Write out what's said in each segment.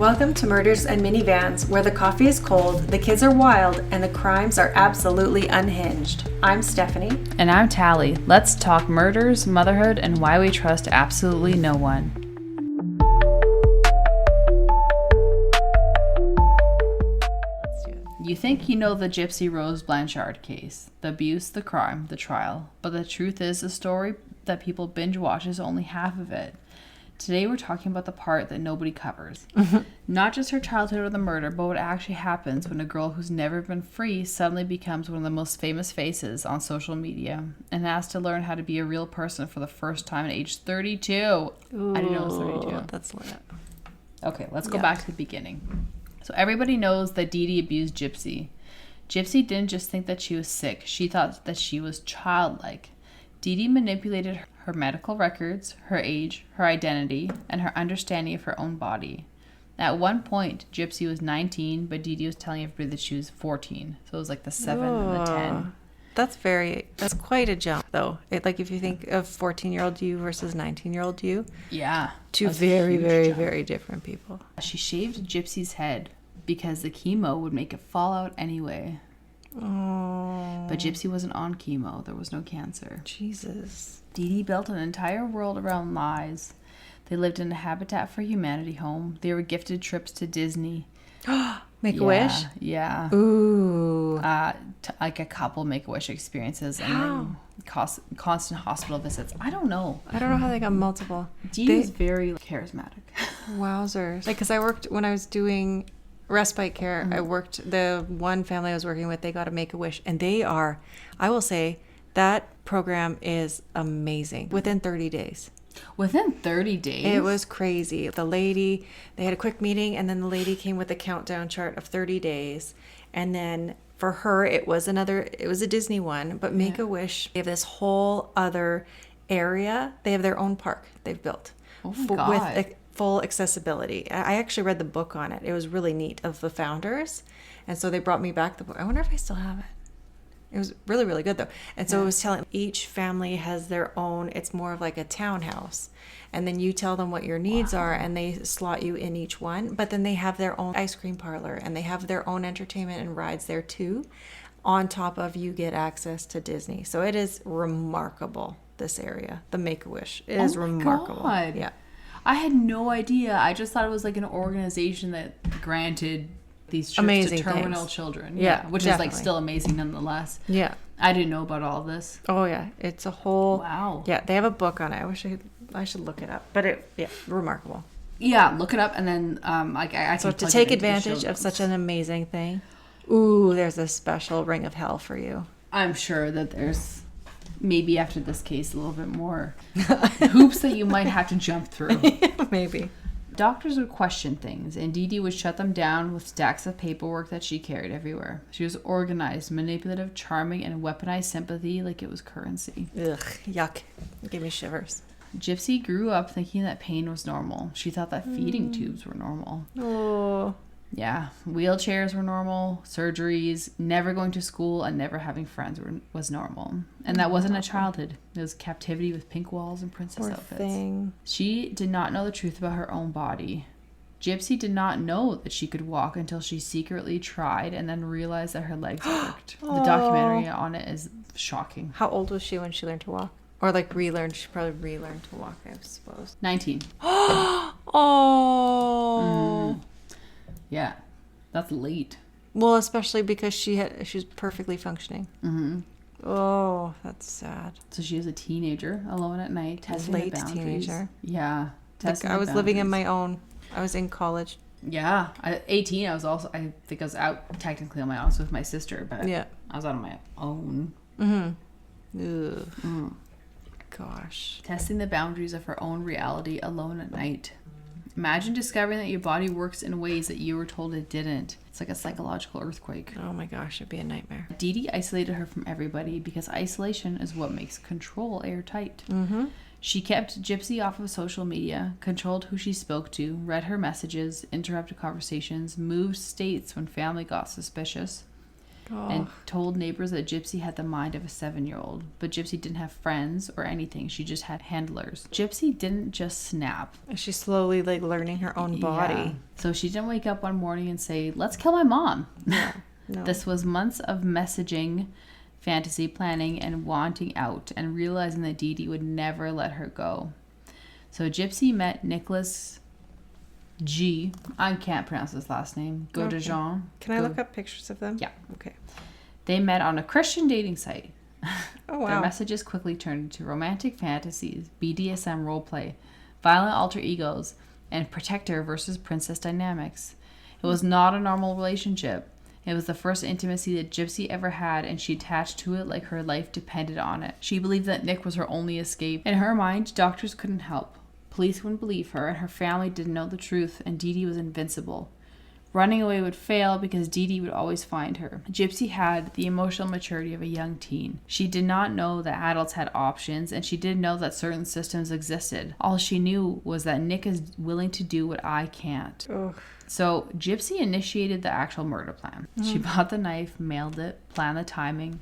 Welcome to Murders and Minivans, where the coffee is cold, the kids are wild, and the crimes are absolutely unhinged. I'm Stephanie. And I'm Tally. Let's talk murders, motherhood, and why we trust absolutely no one. You think you know the Gypsy Rose Blanchard case, the abuse, the crime, the trial, but the truth is the story that people binge watch is only half of it. Today we're talking about the part that nobody covers. Not just her childhood or the murder, but what actually happens when a girl who's never been free suddenly becomes one of the most famous faces on social media and has to learn how to be a real person for the first time at age 32. Ooh, I didn't know it was 32. That's lit. Okay, let's go back to the beginning. So everybody knows that Dee Dee abused Gypsy. Gypsy didn't just think that she was sick. She thought that she was childlike. Dee Dee manipulated her medical records, her age, her identity, and her understanding of her own body. At one point, Gypsy was 19, but Dee Dee was telling everybody that she was 14. So it was like the 7 and the 10. That's quite a jump, though. Like if you think of 14-year-old you versus 19-year-old you. Yeah. Two very, very, very different people. She shaved Gypsy's head because the chemo would make it fall out anyway. Oh. But Gypsy wasn't on chemo. There was no cancer. Jesus. Dee Dee built an entire world around lies. They lived in a Habitat for Humanity home. They were gifted trips to Disney. Make-A-Wish? Yeah. Ooh. Like a couple Make-A-Wish experiences. How? And then constant hospital visits. I don't know. I don't know how they got multiple. Dee Dee was very charismatic. Wowzers. Like, because I worked, when I was doing respite care, I worked, the one family I was working with, they got a Make-A-Wish. And they are, I will say, that program is amazing. Within 30 days. Within 30 days? It was crazy. The lady, they had a quick meeting, and then the lady came with a countdown chart of 30 days. And then for her, it was a Disney one, but Make-A-Wish, they have this whole other area. They have their own park they've built. Oh my God. With full accessibility. I actually read the book on it. It was really neat, of the founders. And so they brought me back the book. I wonder if I still have it. It was really, really good, though. And so it was telling each family has their own, it's more of like a townhouse. And then you tell them what your needs are, and they slot you in each one. But then they have their own ice cream parlor, and they have their own entertainment and rides there, too. On top of you get access to Disney. So it is remarkable, this area. The Make-A-Wish. It is remarkable. God. Yeah. I had no idea. I just thought it was like an organization that granted these trips amazing to terminal things. Children. Yeah, which definitely. is like still amazing nonetheless. Yeah. I didn't know about all this. Oh, yeah. It's a whole... Wow. Yeah, they have a book on it. I should look it up. But remarkable. Yeah, look it up, and then I So can to plug take it into the advantage show of notes. such an amazing thing, ooh, there's a special ring of hell for you. I'm sure that there's maybe after this case a little bit more hoops that you might have to jump through. Maybe. Doctors would question things, and Dee Dee would shut them down with stacks of paperwork that she carried everywhere. She was organized, manipulative, charming, and weaponized sympathy like it was currency. Ugh, yuck. It gave me shivers. Gypsy grew up thinking that pain was normal. She thought that feeding tubes were normal. Oh. Yeah, wheelchairs were normal, surgeries, never going to school, and never having friends was normal. And that wasn't a childhood. It was captivity with pink walls and princess Poor outfits. thing. She did not know the truth about her own body. Gypsy did not know that she could walk until she secretly tried and then realized that her legs worked. The documentary on it is shocking. How old was she when she learned to walk? Or like relearned? She probably relearned to walk, I suppose. 19. Oh. Yeah, that's late. Well, especially because she was perfectly functioning. Mm-hmm. Oh, that's sad. So she was a teenager, alone at night, testing Late the boundaries. teenager. Yeah, Like I was living in my own. I was in college. Yeah, at 18. I think I was out technically on my own, I was with my sister, but Yeah. I was out on my own. Mm-hmm. Ugh. Mm. Gosh. Testing the boundaries of her own reality alone at night. Imagine discovering that your body works in ways that you were told it didn't. It's like a psychological earthquake. Oh my gosh, it'd be a nightmare. Dee Dee isolated her from everybody because isolation is what makes control airtight. Mm-hmm. She kept Gypsy off of social media, controlled who she spoke to, read her messages, interrupted conversations, moved states when family got suspicious. and told neighbors that Gypsy had the mind of a 7-year-old. But Gypsy didn't have friends or anything. She just had handlers. Gypsy didn't just snap. She's slowly like learning her own body. Yeah. So she didn't wake up one morning and say, let's kill my mom. Yeah. No. This was months of messaging, fantasy planning, and wanting out, and realizing that Dee Dee would never let her go. So Gypsy met Nicholas G. I can't pronounce his last name. Godejean. Can I look up pictures of them? Yeah. Okay. They met on a Christian dating site. Oh, wow. Their messages quickly turned into romantic fantasies, BDSM roleplay, violent alter egos, and protector versus princess dynamics. It was not a normal relationship. It was the first intimacy that Gypsy ever had, and she attached to it like her life depended on it. She believed that Nick was her only escape. In her mind, doctors couldn't help. Police wouldn't believe her, and her family didn't know the truth, and Dee Dee was invincible. Running away would fail because Dee Dee would always find her. Gypsy had the emotional maturity of a young teen. She did not know that adults had options, and she didn't know that certain systems existed. All she knew was that Nick is willing to do what I can't. Ugh. So Gypsy initiated the actual murder plan. She bought the knife, mailed it, planned the timing,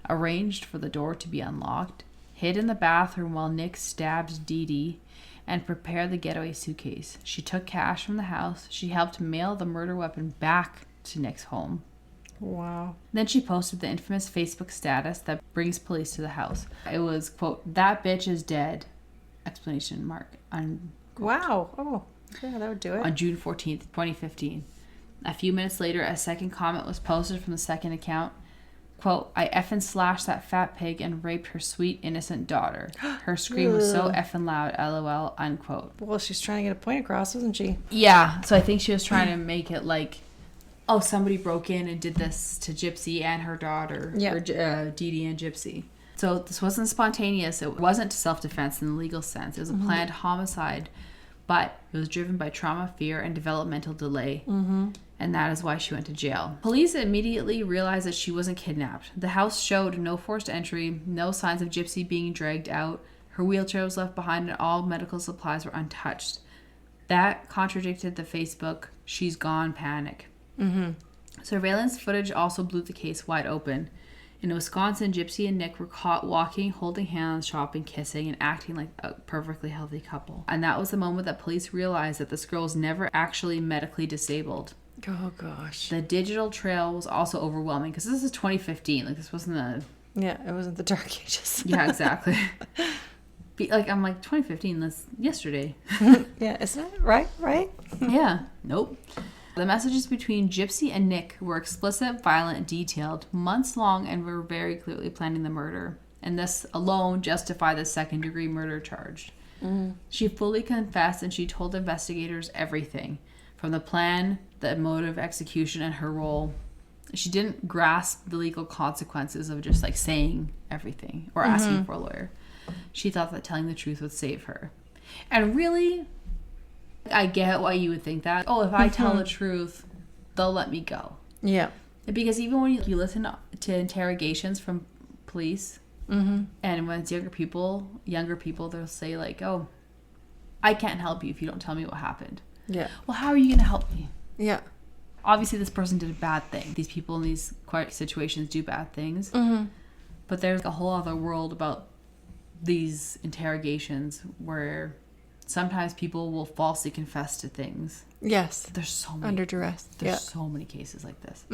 arranged for the door to be unlocked, hid in the bathroom while Nick stabbed Dee Dee, and prepared the getaway suitcase. She took cash from the house. She helped mail the murder weapon back to Nick's home. Wow. Then she posted the infamous Facebook status that brings police to the house. It was, quote, "That bitch is dead!" Explanation mark. Wow. Oh, yeah, that would do it. On June 14th, 2015. A few minutes later, a second comment was posted from the second account. Quote, "I effing slashed that fat pig and raped her sweet, innocent daughter. Her scream was so effing loud, lol," unquote. Well, she's trying to get a point across, wasn't she? Yeah, so I think she was trying to make it like, oh, somebody broke in and did this to Gypsy and her daughter. Yeah. Or Dee Dee and Gypsy. So this wasn't spontaneous. It wasn't self-defense in the legal sense. It was a planned homicide, but it was driven by trauma, fear, and developmental delay. And that is why she went to jail. Police immediately realized that she wasn't kidnapped. The house showed no forced entry, no signs of Gypsy being dragged out. Her wheelchair was left behind and all medical supplies were untouched. That contradicted the Facebook "she's gone" panic. Surveillance footage also blew the case wide open. In Wisconsin, Gypsy and Nick were caught walking, holding hands, shopping, kissing, and acting like a perfectly healthy couple. And that was the moment that police realized that this girl was never actually medically disabled. Oh, gosh. The digital trail was also overwhelming because this is 2015. Like, this wasn't a... Yeah, it wasn't the Dark Ages. Yeah, exactly. I'm like, 2015, that's yesterday. Yeah, isn't it? Right? Yeah. Nope. The messages between Gypsy and Nick were explicit, violent, detailed, months long, and were very clearly planning the murder. And this alone justified the second-degree murder charge. She fully confessed, and she told investigators everything. From the plan, the motive, execution, and her role. She didn't grasp the legal consequences of just like saying everything or asking for a lawyer. She thought that telling the truth would save her. And really, I get why you would think that. Oh, if I tell the truth, they'll let me go. Yeah. Because even when you listen to interrogations from police, and when it's younger people, they'll say like, "Oh, I can't help you if you don't tell me what happened." Yeah. Well, how are you going to help me? Yeah. Obviously, this person did a bad thing. These people in these quiet situations do bad things. But there's a whole other world about these interrogations where sometimes people will falsely confess to things. Yes. There's so many. Under duress. There's so many cases like this.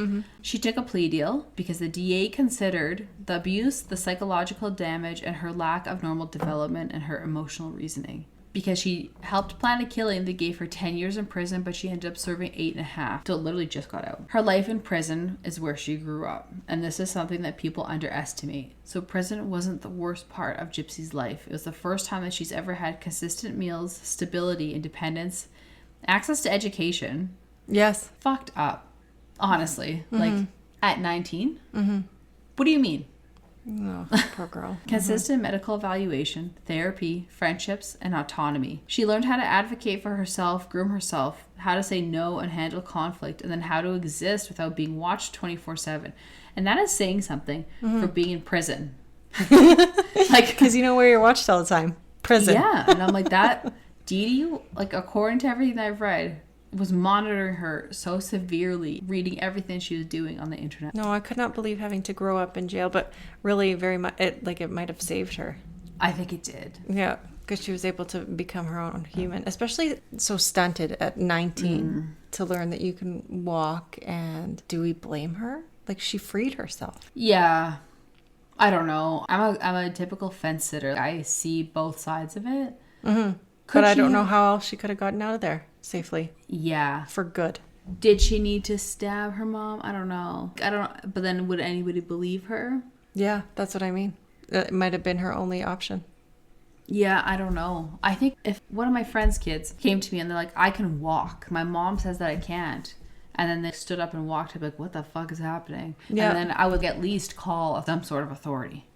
She took a plea deal because the DA considered the abuse, the psychological damage, and her lack of normal development and her emotional reasoning. Because she helped plan a killing that gave her 10 years in prison, but she ended up serving 8.5. So it literally just got out. Her life in prison is where she grew up. And this is something that people underestimate. So prison wasn't the worst part of Gypsy's life. It was the first time that she's ever had consistent meals, stability, independence, access to education. Yes. Fucked up. Honestly. Like, at 19? What do you mean? No, poor girl. Consistent medical evaluation, therapy, friendships, and autonomy. She learned how to advocate for herself, groom herself, how to say no and handle conflict, and then how to exist without being watched 24/7. And that is saying something for being in prison. Like, because you know where you're watched all the time. Prison. Yeah, and I'm like, that, Dee Dee, like, according to everything I've read, was monitoring her so severely, reading everything she was doing on the internet. No, I could not believe having to grow up in jail, but really very much, it might have saved her. I think it did. Yeah, because she was able to become her own human, especially so stunted at 19 to learn that you can walk. And do we blame her? Like, she freed herself. Yeah. I don't know. I'm a typical fence sitter. I see both sides of it. But I don't know how else she could have gotten out of there safely. Yeah. For good. Did she need to stab her mom? I don't know. But then would anybody believe her? Yeah, that's what I mean. It might have been her only option. Yeah, I don't know. I think if one of my friends' kids came to me and they're like, I can walk. My mom says that I can't. And then they stood up and walked. I'd be like, what the fuck is happening? Yeah. And then I would at least call some sort of authority.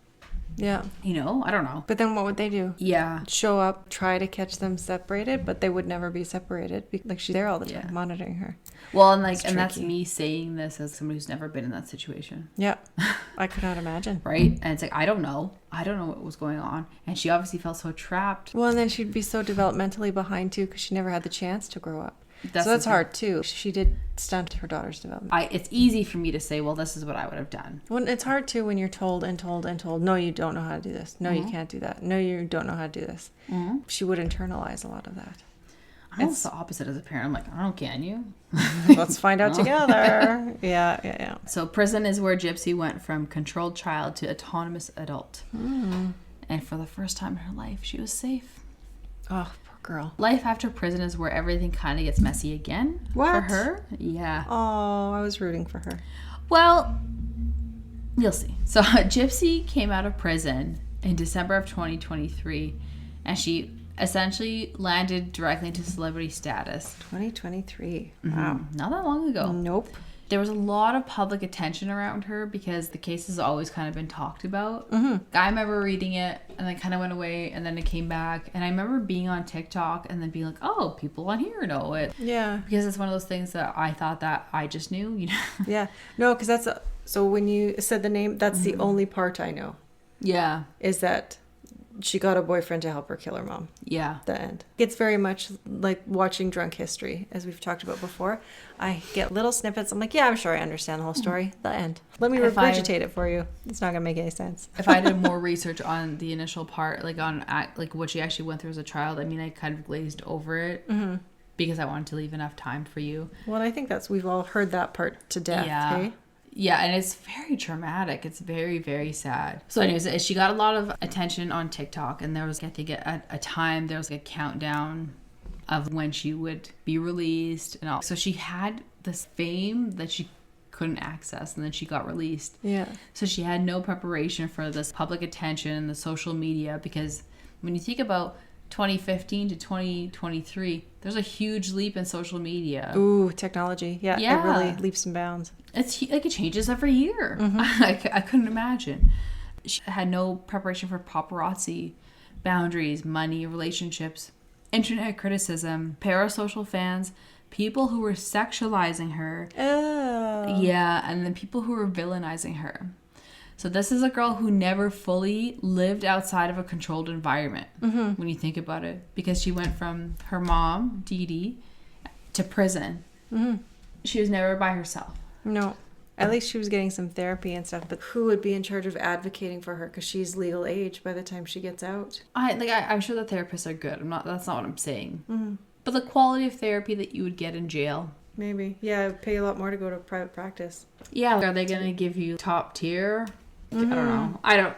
Yeah. You know, I don't know. But then what would they do? Yeah. Show up, try to catch them separated, but they would never be separated. Like, she's there all the time, monitoring her. Well, and that's me saying this as somebody who's never been in that situation. Yeah. I could not imagine. Right? And it's like, I don't know what was going on. And she obviously felt so trapped. Well, and then she'd be so developmentally behind, too, because she never had the chance to grow up. That's hard, too. She did stunt her daughter's development. It's easy for me to say, well, this is what I would have done. Well, it's hard, too, when you're told and told and told, no, you don't know how to do this. No, you can't do that. No, you don't know how to do this. She would internalize a lot of that. I'm almost the opposite as a parent. I'm like, I don't, can you? Let's find out together. Yeah. So prison is where Gypsy went from controlled child to autonomous adult. And for the first time in her life, she was safe. Oh, poor girl. Life after prison is where everything kind of gets messy again. What? For her. Yeah. Oh, I was rooting for her. Well, you'll see. So Gypsy came out of prison in December of 2023, and she essentially landed directly into celebrity status. 2023. Wow. Not that long ago. Nope. There was a lot of public attention around her because the case has always kind of been talked about. I remember reading it and then kind of went away and then it came back. And I remember being on TikTok and then being like, oh, people on here know it. Yeah. Because it's one of those things that I thought that I just knew, you know? Yeah. No, because so when you said the name, that's the only part I know. Yeah. Is that she got a boyfriend to help her kill her mom. Yeah. The end. It's very much like watching Drunk History, as we've talked about before. I get little snippets. I'm like, yeah, I'm sure I understand the whole story. The end. Let me regurgitate it for you. It's not going to make any sense. If I did more research on the initial part, like on what she actually went through as a child, I mean, I kind of glazed over it because I wanted to leave enough time for you. Well, I think we've all heard that part to death. Yeah. Hey? Yeah, and it's very traumatic. It's very, very sad. So anyways, she got a lot of attention on TikTok, and there was, I think, at a time, there was a countdown of when she would be released and all. So she had this fame that she couldn't access, and then she got released. Yeah. So she had no preparation for this public attention and the social media, because when you think about 2015 to 2023, there's a huge leap in social media. Ooh, technology. Yeah. It really leaps and bounds. It's like it changes every year. I couldn't imagine. She had no preparation for paparazzi, boundaries, money, relationships, internet criticism, parasocial fans, people who were sexualizing her. Oh. Yeah, and then people who were villainizing her. So this is a girl who never fully lived outside of a controlled environment when you think about it. Because she went from her mom, Dee Dee, to prison. She was never by herself. No. At least she was getting some therapy and stuff. But who would be in charge of advocating for her? Because she's legal age by the time she gets out. I'm sure the therapists are good. That's not what I'm saying. But the quality of therapy that you would get in jail. Maybe. Yeah, it'd pay a lot more to go to private practice. Yeah. Are they going to give you top tier? I don't know.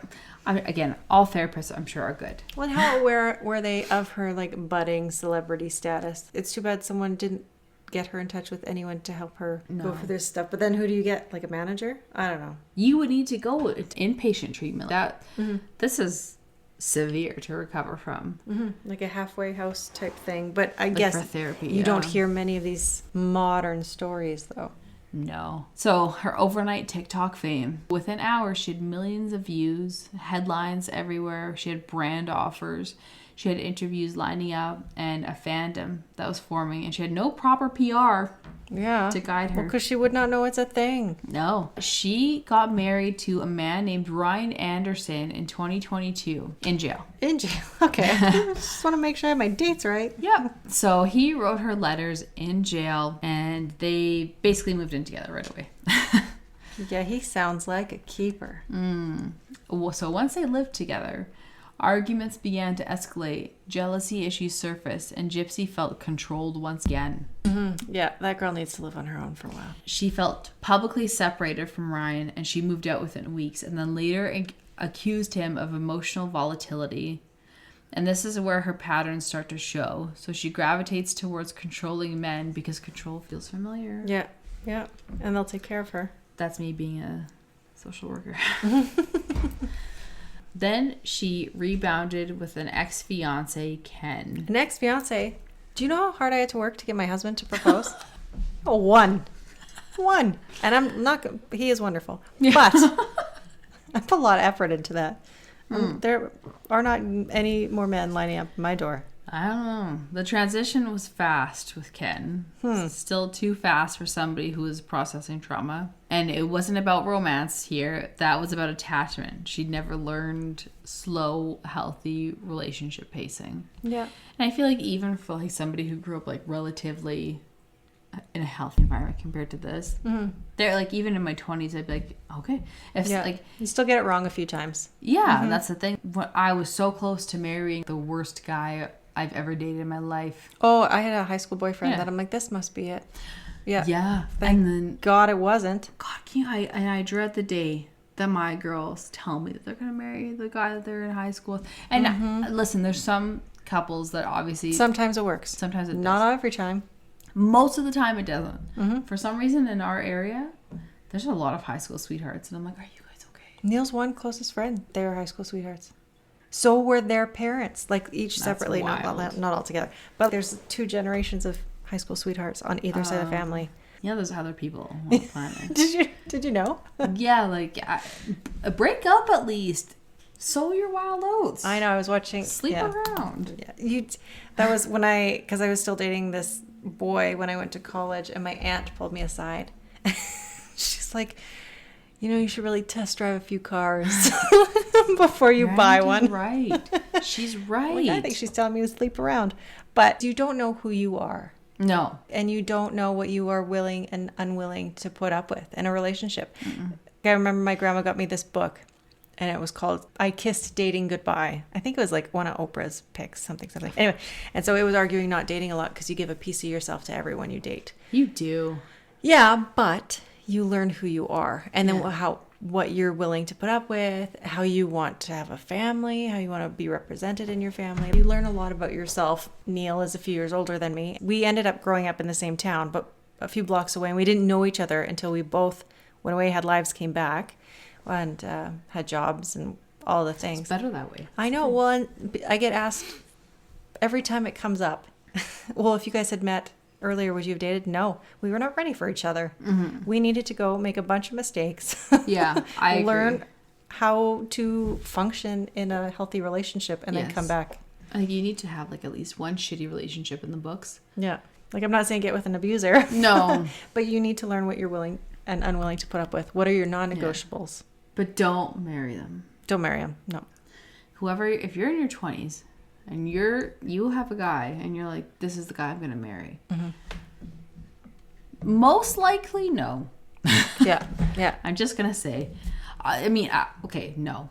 Again, all therapists I'm sure are good. Well, how aware were they of her like budding celebrity status? It's too bad someone didn't get her in touch with anyone to help her go for this stuff. But then who do you get? Like a manager? I don't know. You would need to go with inpatient treatment. This is severe to recover from. Like a halfway house type thing. But I like guess for therapy, you don't hear many of these modern stories though. No. So her overnight TikTok fame. Within hours, she had millions of views, headlines everywhere. She had brand offers. She had interviews lining up and a fandom that was forming, and she had no proper PR to guide her. Well, because she would not know it's a thing. No. She got married to a man named Ryan Anderson in 2022 in jail. In jail. Okay. I just want to make sure I have my dates right. Yep. So he wrote her letters in jail, and they basically moved in together right away. Yeah, he sounds like a keeper. So once they lived together, arguments began to escalate, jealousy issues surfaced, and Gypsy felt controlled once again. Yeah, that girl needs to live on her own for a while. She felt publicly separated from Ryan, and she moved out within weeks, and then later accused him of emotional volatility. And this is where her patterns start to show. So she gravitates towards controlling men because control feels familiar. Yeah, yeah. And they'll take care of her. That's me being a social worker. Then she rebounded with an ex-fiance, Ken. An ex-fiance? Do you know how hard I had to work to get my husband to propose? Oh, one. And I'm not, he is wonderful. Yeah. But I put a lot of effort into that. There are not any more men lining up my door. I don't know. The transition was fast with Ken. Still too fast for somebody who was processing trauma. And it wasn't about romance here. That was about attachment. She'd never learned slow, healthy relationship pacing. Yeah. And I feel like even for like somebody who grew up like relatively in a healthy environment compared to this, they're like, even in my 20s, I'd be like, okay. If like you still get it wrong a few times. Yeah, that's the thing. When I was so close to marrying the worst guy I've ever dated in my life. Oh, I had a high school boyfriend that I'm like, this must be it. Yeah. Yeah. And then God, it wasn't. God, I dread the day that my girls tell me that they're going to marry the guy that they're in high school with. And listen, there's some couples that obviously... Sometimes it works. Sometimes it does. Not every time. Most of the time it doesn't. For some reason in our area, there's a lot of high school sweethearts. And I'm like, are you guys okay? Neil's one closest friend. They were high school sweethearts. So were their parents, like each separately, not all together. But there's 2 generations of high school sweethearts on either side of the family. Yeah, there's other people on the planet. Did you know? Yeah, like break up at least. Sow your wild oats. I know. I was watching. Sleep around. Yeah, that was when because I was still dating this boy when I went to college, and my aunt pulled me aside. She's like, you should really test drive a few cars before you buy one. Right. She's right. Like, I think she's telling me to sleep around. But you don't know who you are. No. And you don't know what you are willing and unwilling to put up with in a relationship. I remember my grandma got me this book, and it was called I Kissed Dating Goodbye. I think it was like one of Oprah's picks, something. Anyway, and so it was arguing not dating a lot because you give a piece of yourself to everyone you date. You do. Yeah, but you learn who you are, and then what you're willing to put up with, how you want to have a family, how you want to be represented in your family. You learn a lot about yourself. Neil is a few years older than me. We ended up growing up in the same town, but a few blocks away, and we didn't know each other until we both went away, had lives, came back, and had jobs and all the things. It's better that way. I know. Well, and I get asked every time it comes up, well, if you guys had met earlier, would you have dated? No, we were not ready for each other. We needed to go make a bunch of mistakes. Yeah, I learn agree. how to function in a healthy relationship and then come back. I think you need to have like at least one shitty relationship in the books. Yeah. Like, I'm not saying get with an abuser. No. But you need to learn what you're willing and unwilling to put up with. What are your non-negotiables? Yeah. But don't marry them. Don't marry them. No. Whoever, if you're in your 20s and you have a guy and you're like, this is the guy I'm going to marry. Most likely, no. Yeah. Yeah. I'm just going to say, okay, no.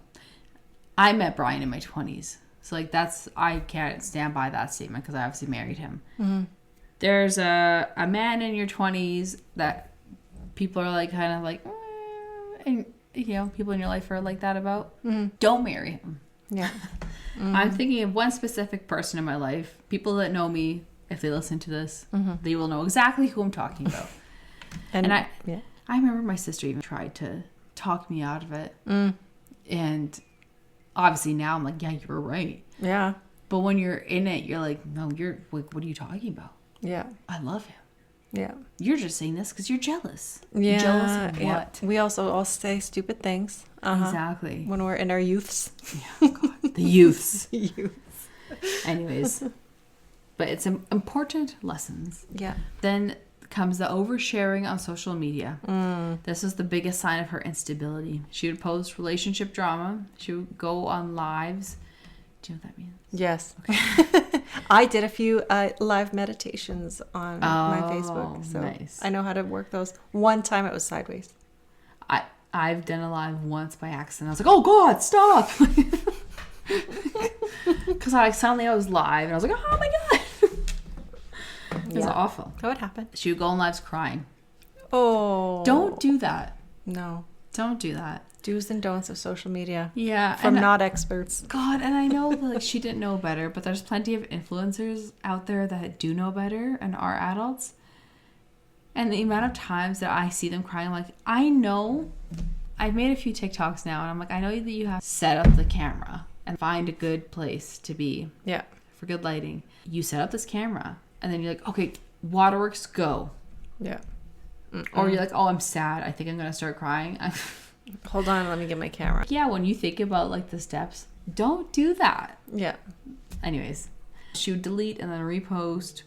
I met Brian in my 20s. So like I can't stand by that statement because I obviously married him. There's a man in your 20s that people are like kind of like, and people in your life are like that about. Don't marry him. Yeah. I'm thinking of one specific person in my life. People that know me, if they listen to this, they will know exactly who I'm talking about. and I remember my sister even tried to talk me out of it. And obviously now I'm like, yeah, you were right. Yeah. But when you're in it, you're like, no, what are you talking about? Yeah. I love him. Yeah. You're just saying this because you're jealous. Yeah. Jealous of what? We also all say stupid things. Exactly. When we're in our youths. Yeah, God. The youths. Youths. Anyways, but it's important lessons. Yeah. Then comes the oversharing on social media. This is the biggest sign of her instability. She would post relationship drama. She would go on lives. Do you know what that means? Yes. Okay. I did a few live meditations on my Facebook, so nice. I know how to work those. One time it was sideways. I've done a live once by accident. I was like, oh God, stop. Because suddenly I was live and I was like, oh my God. It was awful. That would happen. She would go on lives crying. Oh. Don't do that. No. Don't do that. Do's and don'ts of social media. Yeah. From not experts. God, and I know like she didn't know better, but there's plenty of influencers out there that do know better and are adults. And the amount of times that I see them crying, I'm like, I know. I've made a few TikToks now, and I'm like, I know that you have to set up the camera and find a good place to be. Yeah. For good lighting. You set up this camera, and then you're like, okay, waterworks, go. Yeah. Or you're like, oh, I'm sad. I think I'm going to start crying. Hold on, let me get my camera. Yeah, when you think about like the steps, don't do that. Yeah. Anyways, she would delete and then repost.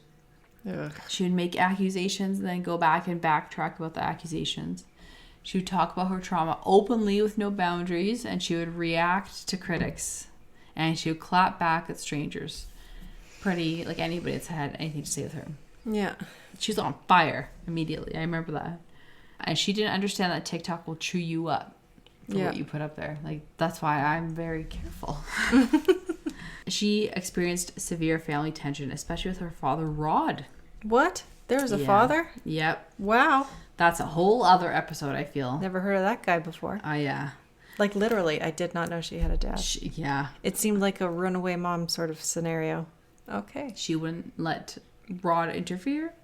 Ugh. She would make accusations and then go back and backtrack about the accusations. She would talk about her trauma openly with no boundaries, and she would react to critics, and she would clap back at strangers. Pretty like anybody that's had anything to say with her. Yeah. She was on fire immediately. I remember that. And she didn't understand that TikTok will chew you up for what you put up there. Like, that's why I'm very careful. She experienced severe family tension, especially with her father, Rod. What? There was a father? Yep. Wow. That's a whole other episode, I feel. Never heard of that guy before. Oh, yeah. Like, literally, I did not know she had a dad. Yeah. It seemed like a runaway mom sort of scenario. Okay. She wouldn't let Rod interfere.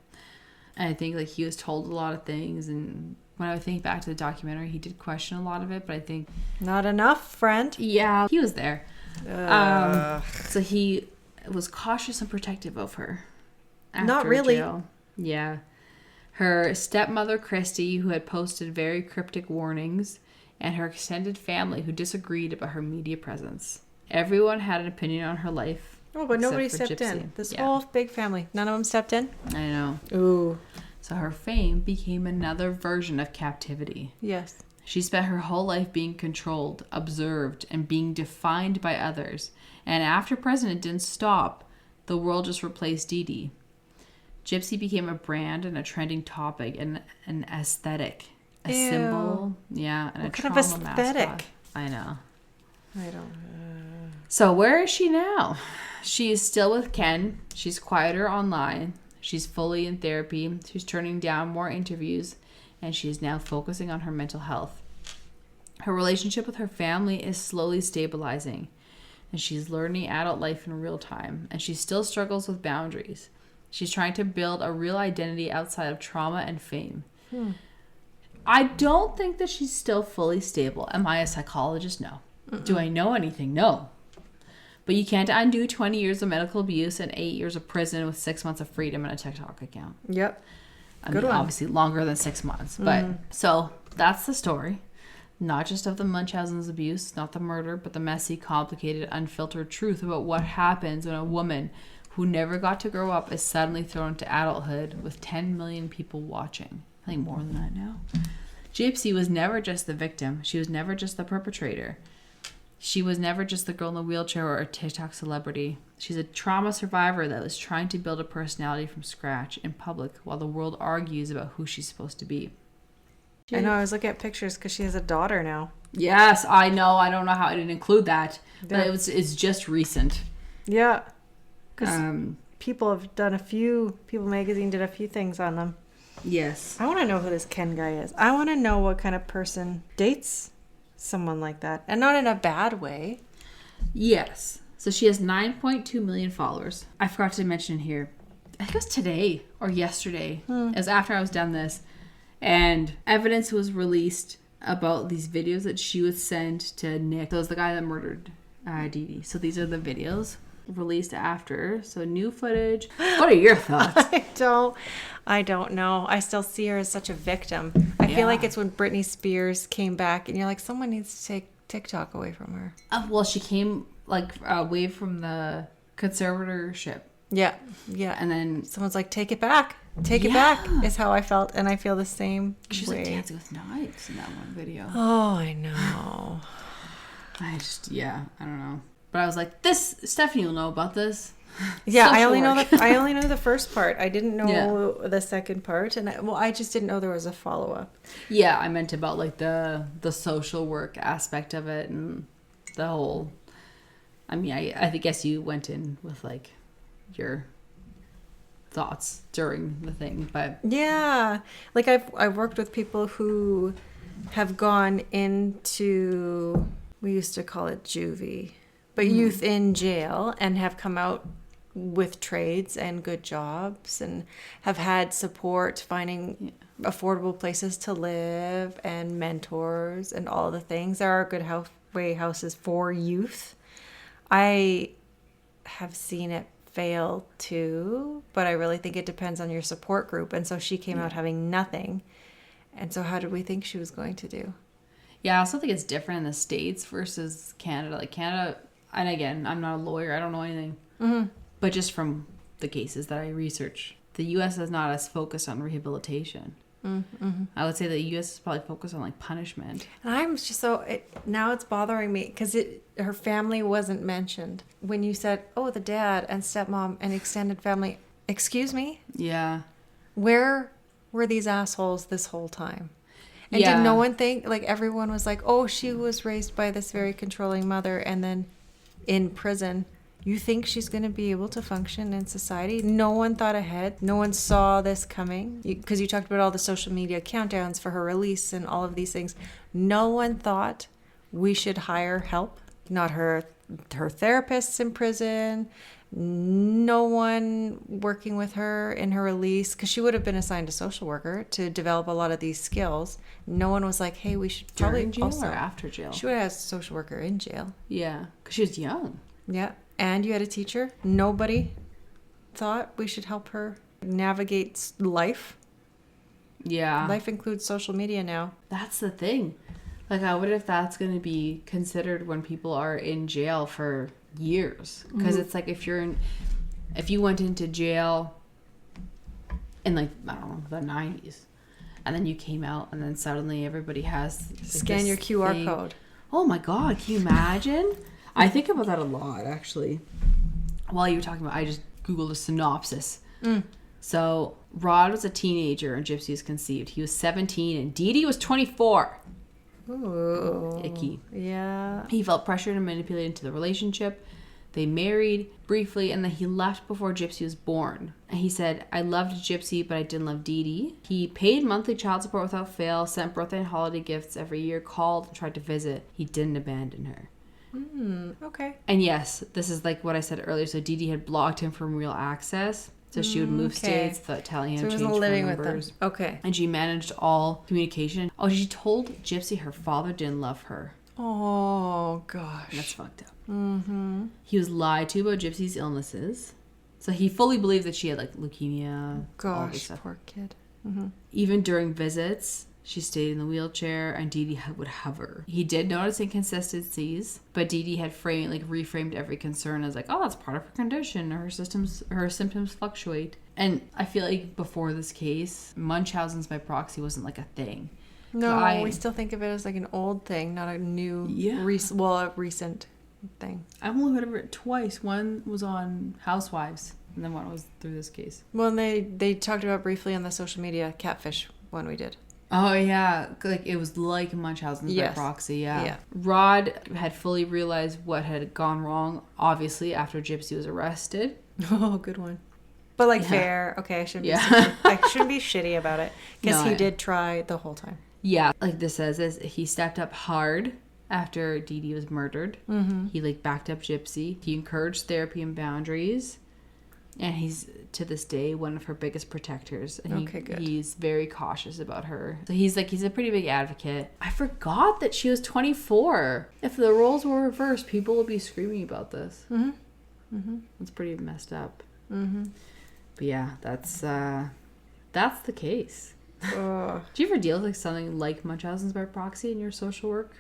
And I think, like, he was told a lot of things. And when I think back to the documentary, he did question a lot of it. But I think... Not enough, friend. Yeah. He was there. So he was cautious and protective of her. Not really. Jail. Yeah. Her stepmother, Christy, who had posted very cryptic warnings, and her extended family, who disagreed about her media presence. Everyone had an opinion on her life. Oh, but nobody stepped Gypsy. in. This whole big family. None of them stepped in? I know. Ooh. So her fame became another version of captivity. Yes. She spent her whole life being controlled, observed, and being defined by others. And after President didn't stop, the world just replaced Dee Dee. Gypsy became a brand and a trending topic and an aesthetic. A symbol. Yeah. And what a kind trauma of aesthetic? mascot. I know. I don't... So where is she now? She is still with Ken. She's quieter online. She's fully in therapy. She's turning down more interviews. And she is now focusing on her mental health. Her relationship with her family is slowly stabilizing. And she's learning adult life in real time. And she still struggles with boundaries. She's trying to build a real identity outside of trauma and fame. I don't think that she's still fully stable. Am I a psychologist? No. Do I know anything? No. But you can't undo 20 years of medical abuse and 8 years of prison with 6 months of freedom and a TikTok account. Yep. I mean, obviously longer than 6 months. But so that's the story. Not just of the Munchausen's abuse, not the murder, but the messy, complicated, unfiltered truth about what happens when a woman who never got to grow up is suddenly thrown into adulthood with 10 million people watching. I think more than that now. Gypsy was never just the victim. She was never just the perpetrator. She was never just the girl in the wheelchair or a TikTok celebrity. She's a trauma survivor that was trying to build a personality from scratch in public while the world argues about who she's supposed to be. I know, I was looking at pictures because she has a daughter now. Yes, I know. I don't know how I didn't include that. But it's just recent. Yeah. Because People magazine did a few things on them. Yes. I want to know who this Ken guy is. I want to know what kind of person dates someone like that. And not in a bad way. Yes. So she has 9.2 million followers. I forgot to mention here. I think it was today or yesterday. It was after I was done this. And evidence was released about these videos that she would send to Nick. So it was the guy that murdered Dee Dee. So these are the videos released after. So new footage. What are your thoughts? I don't know. I still see her as such a victim. I feel like it's when Britney Spears came back and you're like, someone needs to take TikTok away from her. Well, she came like away from the conservatorship. Yeah. Yeah. And then Someone's like, take it back. Take it back is how I felt. And I feel the same she's way. like dancing with knives in that one video. Oh, I know. I don't know. But I was like, Stephanie will know about this. Yeah, I Social only know the first part. I didn't know the second part, and I just didn't know there was a follow up. Yeah, I meant about like the social work aspect of it and the whole. I mean, I guess you went in with like your thoughts during the thing, but yeah, like I've worked with people who have gone into, we used to call it juvie, but youth in jail, and have come out with trades and good jobs and have had support finding affordable places to live and mentors and all the things. There are good halfway houses for youth. I have seen it fail too, but I really think it depends on your support group. And so she came out having nothing. And so how did we think she was going to do? Yeah, I also think it's different in the States versus Canada. Like Canada, and again, I'm not a lawyer, I don't know anything. Mm-hmm. But just from the cases that I research, the U.S. is not as focused on rehabilitation. Mm-hmm. I would say the U.S. is probably focused on like punishment. And I'm just now it's bothering me because her family wasn't mentioned. When you said, oh, the dad and stepmom and extended family, excuse me? Yeah. Where were these assholes this whole time? And did no one think, like everyone was like, oh, she was raised by this very controlling mother and then in prison. You think she's going to be able to function in society? No one thought ahead. No one saw this coming. Because you talked about all the social media countdowns for her release and all of these things. No one thought we should hire help. Not her therapists in prison. No one working with her in her release. Because she would have been assigned a social worker to develop a lot of these skills. No one was like, hey, we should probably during jail also, or after jail? She would have had a social worker in jail. Yeah, because she was young. Yeah. And you had a teacher. Nobody thought we should help her navigate life. Yeah. Life includes social media now. That's the thing. Like, I wonder if that's going to be considered when people are in jail for years. Because it's like if you went into jail in like, I don't know, the 90s. And then you came out and then suddenly everybody has... Like, scan your QR code. Oh my God, can you imagine? I think about that a lot, actually. While you were talking about, I just Googled a synopsis. So, Rod was a teenager and Gypsy was conceived. He was 17 and Dee Dee was 24. Ooh. Icky. Yeah. He felt pressured and manipulated into the relationship. They married briefly and then he left before Gypsy was born. And he said, I loved Gypsy, but I didn't love Dee Dee. He paid monthly child support without fail, sent birthday and holiday gifts every year, called and tried to visit. He didn't abandon her. Okay. And yes, this is like what I said earlier. So Dee Dee had blocked him from real access. So she would move states without telling him to change phone living numbers. with them. Okay. And she managed all communication. Oh, she told Gypsy her father didn't love her. Oh, gosh. That's fucked up. He was lied to about Gypsy's illnesses. So he fully believed that she had like leukemia. All this Gosh, stuff. poor kid. Even during visits, she stayed in the wheelchair and Dee Dee would hover. He did notice inconsistencies, but Dee Dee had reframed every concern as like, oh, that's part of her condition. Her symptoms fluctuate. And I feel like before this case, Munchausen's by proxy wasn't like a thing. No, we still think of it as like an old thing, not a new, a recent thing. I've only heard of it twice. One was on Housewives, and then one was through this case. Well, and they talked about briefly on the social media catfish one we did. Oh, yeah. Like, it was like Munchausen's by proxy, yeah. Rod had fully realized what had gone wrong, obviously, after Gypsy was arrested. Oh, good one. But, fair. Okay, I shouldn't be shitty about it. Because he did try the whole time. Yeah. Like this says, he stepped up hard after Dee Dee was murdered. Mm-hmm. He, backed up Gypsy. He encouraged therapy and boundaries. And he's, to this day, one of her biggest protectors. And he's very cautious about her. So he's a pretty big advocate. I forgot that she was 24. If the roles were reversed, people would be screaming about this. Mm-hmm. Mm-hmm. It's pretty messed up. Mm-hmm. But yeah, that's the case. Do you ever deal with something like Munchausen's by proxy in your social work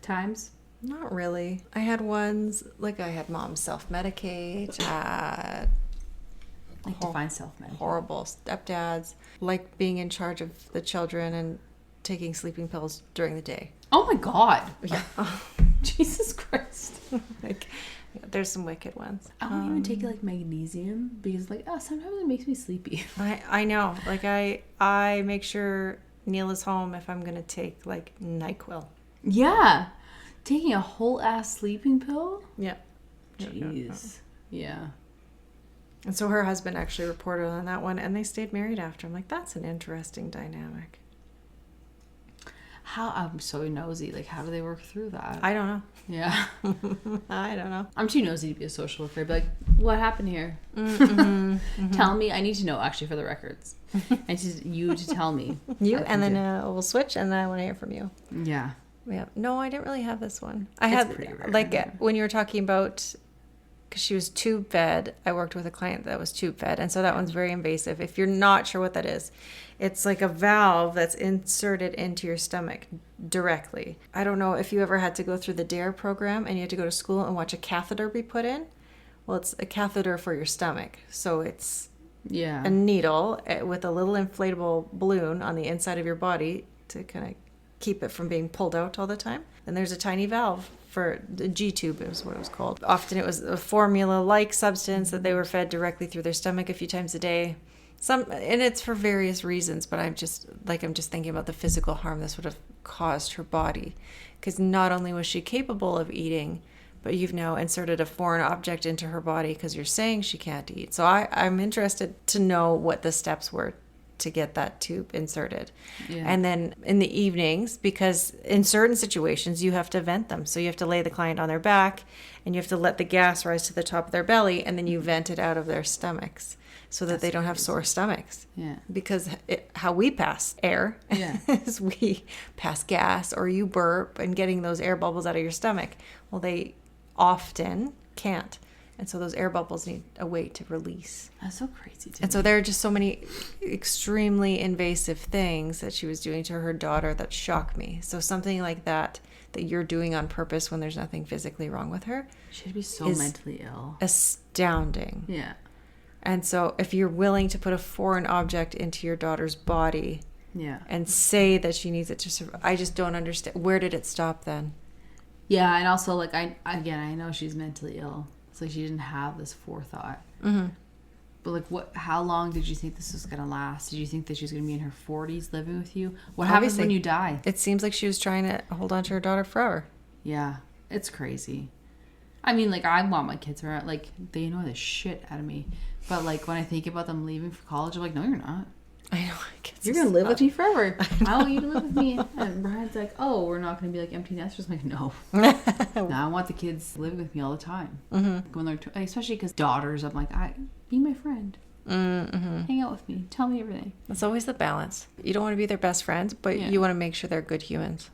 times? Not really. I had ones, like I had mom self-medicate, Like define self-medicate. horrible stepdads, like being in charge of the children and taking sleeping pills during the day. Oh my God. Yeah. Jesus Christ. Like, yeah, there's some wicked ones. I don't even take like magnesium because like, oh, sometimes it makes me sleepy. I know. Like I make sure Neil is home if I'm going to take like NyQuil. Yeah. Taking a whole ass sleeping pill? Yeah. Jeez. Yeah. And so her husband actually reported on that one, and they stayed married after. I'm like, that's an interesting dynamic. I'm so nosy. Like, how do they work through that? I don't know. Yeah. I don't know. I'm too nosy to be a social worker. I'd be like, what happened here? Tell me. I need to know, actually, for the records. I need you to tell me. And then we'll switch, and then I want to hear from you. Yeah. Yeah. No, I didn't really have this one. I It's had, pretty rare. like, when you were talking about, because she was tube fed, I worked with a client that was tube fed, and so that one's very invasive. If you're not sure what that is, it's like a valve that's inserted into your stomach directly. I don't know if you ever had to go through the DARE program and you had to go to school and watch a catheter be put in. Well, it's a catheter for your stomach. So it's Yeah. a needle with a little inflatable balloon on the inside of your body to kind of keep it from being pulled out all the time. And there's a tiny valve for the G-tube is what it was called. Often it was a formula-like substance that they were fed directly through their stomach a few times a day. And it's for various reasons, but I'm just thinking about the physical harm this would have caused her body. Because not only was she capable of eating, but you've now inserted a foreign object into her body because you're saying she can't eat. So I'm interested to know what the steps were to get that tube inserted. Yeah. And then in the evenings, because in certain situations you have to vent them. So you have to lay the client on their back and you have to let the gas rise to the top of their belly and then you vent it out of their stomachs so that they don't have sore stomachs. Yeah. Because how we pass air is we pass gas or you burp and getting those air bubbles out of your stomach. Well, they often can't. And so those air bubbles need a way to release. That's so crazy. And so there are just so many extremely invasive things that she was doing to her daughter that shock me. So something like that you're doing on purpose when there's nothing physically wrong with her. She'd be so mentally ill. Astounding. Yeah. And so if you're willing to put a foreign object into your daughter's body and say that she needs it to survive, I just don't understand. Where did it stop then? Yeah, and also, like, I know she's mentally ill. So she didn't have this forethought. Mm-hmm. But, like, how long did you think this was going to last? Did you think that she was going to be in her 40s living with you? What happens when you die? It seems like she was trying to hold on to her daughter forever. Yeah, it's crazy. I mean, like, I want my kids around. Like, they annoy the shit out of me. But, like, when I think about them leaving for college, I'm like, no, you're not. I know. You're going to live with me forever. I want you to live with me. And Brian's like, oh, we're not going to be like empty nesters. I'm like, no. No, I want the kids living with me all the time. Mm-hmm. When they're especially because daughters, I'm like, be my friend. Mm-hmm. Hang out with me. Tell me everything. That's always the balance. You don't want to be their best friends, but you want to make sure they're good humans.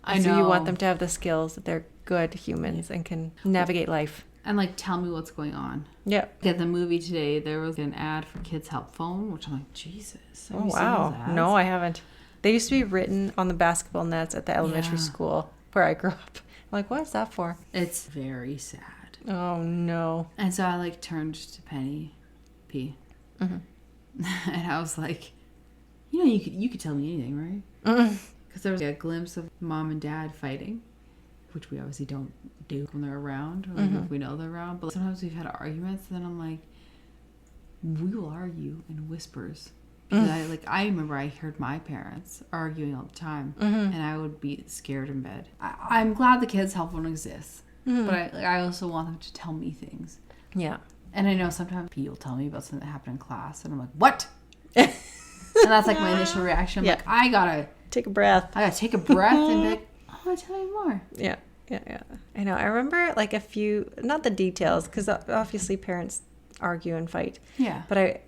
I know. So you want them to have the skills that they're good humans and can navigate life. And, like, tell me what's going on. Yep. At the movie today, there was an ad for Kids Help Phone, which I'm like, Jesus. Oh, wow. No, I haven't. They used to be written on the basketball nets at the elementary school where I grew up. I'm like, what is that for? It's very sad. Oh, no. And so I, like, turned to Penny P. Mm-hmm. And I was like, you know, you could tell me anything, right? Because there was a glimpse of mom and dad fighting, which we obviously don't do when they're around, or if we know they're around. But sometimes we've had arguments, and then I'm like, we will argue in whispers. Because I remember I heard my parents arguing all the time, and I would be scared in bed. I'm glad the Kids Help Phone exists, but I also want them to tell me things. Yeah. And I know sometimes people tell me about something that happened in class, and I'm like, what? And that's like my initial reaction. I'm like, I gotta take a breath. I gotta take a breath and be like, I want to tell you more. Yeah. I know. I remember like a few, not the details, because obviously parents argue and fight. Yeah. But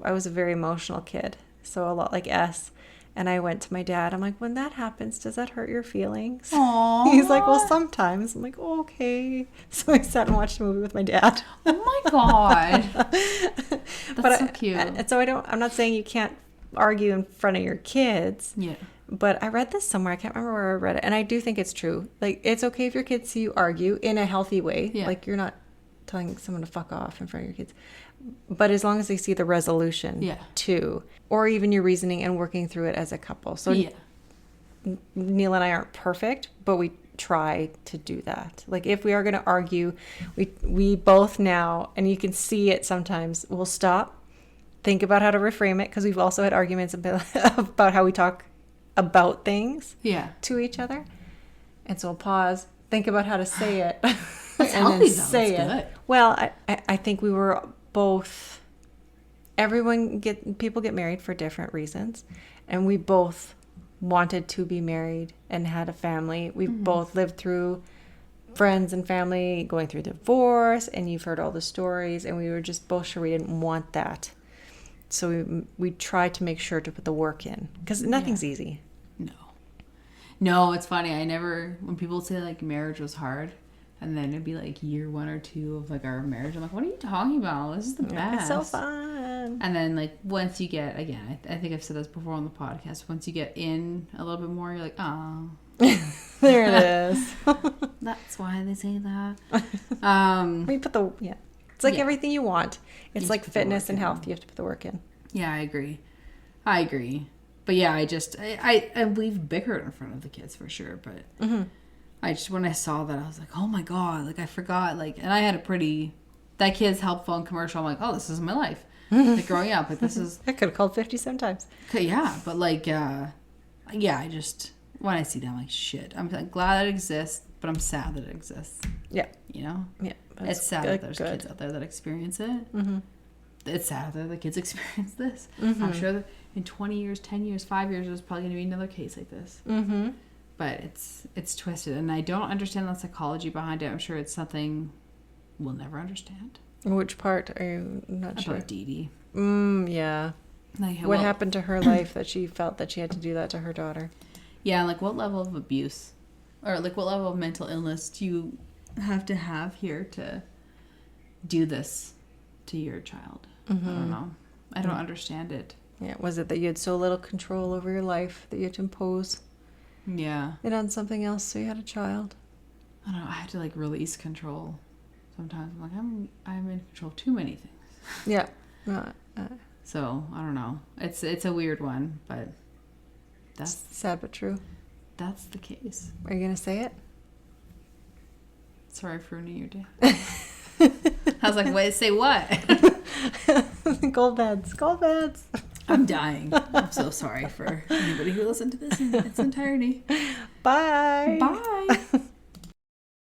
I was a very emotional kid, so a lot like S. And I went to my dad. I'm like, when that happens, does that hurt your feelings? Aww. He's like, well, sometimes. I'm like, oh, okay. So I sat and watched a movie with my dad. Oh my God. That's so cute. And so I'm not saying you can't argue in front of your kids. Yeah. But I read this somewhere. I can't remember where I read it. And I do think it's true. Like, it's okay if your kids see you argue in a healthy way. Yeah. Like, you're not telling someone to fuck off in front of your kids. But as long as they see the resolution, too. Or even your reasoning and working through it as a couple. So Neil and I aren't perfect, but we try to do that. Like, if we are going to argue, we both now, and you can see it sometimes, we'll stop, think about how to reframe it, because we've also had arguments about how we talk about things to each other. And so we'll pause, think about how to say it, That's and healthy, then say though. it. That's good. Well, I think we were both, people get married for different reasons, and we both wanted to be married and had a family. We both lived through friends and family going through divorce, and you've heard all the stories, and we were just both sure we didn't want that. So we tried to make sure to put the work in, because nothing's easy. No, it's funny. When people say like marriage was hard, and then it'd be like year 1 or 2 of like our marriage, I'm like, what are you talking about? This is the best. It's so fun. And then like once you get, again, I think I've said this before on the podcast, once you get in a little bit more, you're like, oh. There it is. That's why they say that. We put it's like everything you want. It's like fitness and health. You have to put the work in. Yeah, I agree. But yeah, I we've bickered in front of the kids for sure. But I just, when I saw that, I was like, oh my God, like I forgot, like, and I had that Kids Help Phone commercial. I'm like, oh, this is my life. Like growing up, like this is. I could have called 50 sometimes. Yeah, but like, I just, when I see that, I'm like, shit. I'm glad it exists, but I'm sad that it exists. Yeah. You know? Yeah. It's sad that there's kids out there that experience it. Mm-hmm. It's sad that the kids experience this. Mm-hmm. I'm sure that in 20 years, 10 years, 5 years, there's probably going to be another case like this. Mm-hmm. But it's twisted, and I don't understand the psychology behind it. I'm sure it's something we'll never understand. Which part are you not sure? About Dee Dee. Yeah. Like, what happened to her life that she felt that she had to do that to her daughter? Yeah, like what level of abuse, or like what level of mental illness do you have to have here to do this to your child? Mm-hmm. I don't know. I don't understand it. Yeah, was it that you had so little control over your life that you had to impose it on something else so you had a child? I don't know. I had to like release control sometimes. I'm like, I'm in control of too many things. Yeah. So I don't know. It's a weird one, but that's sad but true. That's the case. Are you gonna say it? Sorry for ruining your day. I was like, wait, say what? Gold beds. I'm dying. I'm so sorry for anybody who listened to this in its entirety. Bye. Bye.